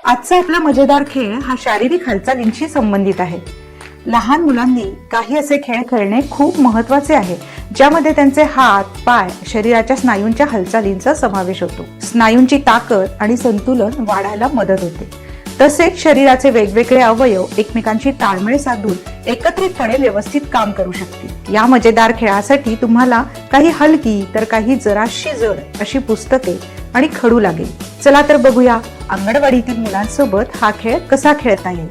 आजचा आपला मजेदार खेळ हा शारीरिक हालचालींशी संबंधित आहे। लहान मुलांनी काही असे खेळ खेळणे खूप महत्त्वाचे आहे ज्यामध्ये त्यांचे हात, पाय, शरीराच्या स्नायूंच्या हालचालींचा समावेश होतो। स्नायूंची ताकद आणि संतुलन वाढायला मदत होते। तसेच शरीराचे वेगवेगळे अवयव एकमेकांशी ताळमेळ साधून एकत्रितपणे व्यवस्थित काम करू शकतील। या मजेदार खेळासाठी तुम्हाला काही हलकी तर काही जराशी जड अशी पुस्तके आणि खडू लागेल। चला तर बघूया अंगणवाडीतील मुलांसोबत हा खेळ कसा खेळता येईल।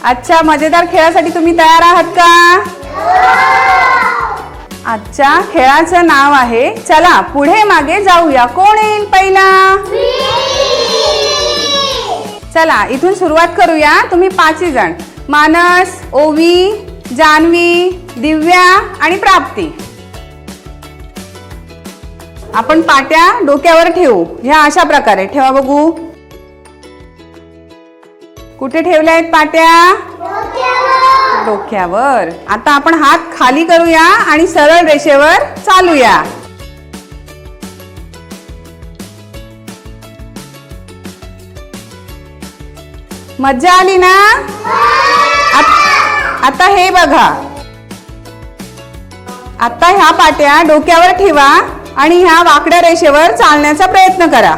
आजच्या मजेदार खेळासाठी तुम्ही तयार आहात का? आजच्या खेळाचं नाव आहे चला पुढे मागे जाऊया, कोण येईल पहिला? चला इथून सुरुवात करूया। तुम्ही 5 जण, मानस, ओवी, जान्हवी, दिव्या आणि प्राप्ती। आपण पाट्या डोक्यावर ठेवू। ह्या अशा प्रकारे ठेवा बघू। कुठे ठेवल्या आहेत पाट्या? डोक्यावर। आता आपण हात खाली करूया आणि सरळ रेषेवर चालूया। मज्जा आली ना? आता हे बघा, आता ह्या पाट्या डोक्यावर ठेवा आणि ह्या वाकड्या रेषेवर चालण्याचा प्रयत्न करा।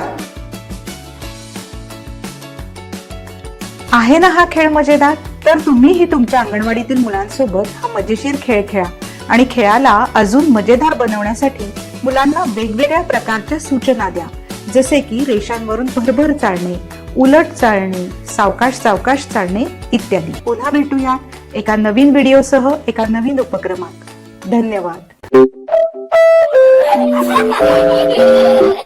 आहे ना हा खेळ मजेदार? तर तुम्हीही तुमच्या अंगणवाडीतील मुलांसोबत हा मजेशीर खेळ खेळा आणि खेळाला अजून मजेदार बनवण्यासाठी मुलांना वेगवेगळ्या प्रकारच्या सूचना द्या, जसे की रेषांवरून भरभर चालणे, उलट चालणे, सावकाश सावकाश चालणे इत्यादी। पुन्हा भेटूया एका नवीन व्हिडिओसह एका नवीन उपक्रमात। धन्यवाद।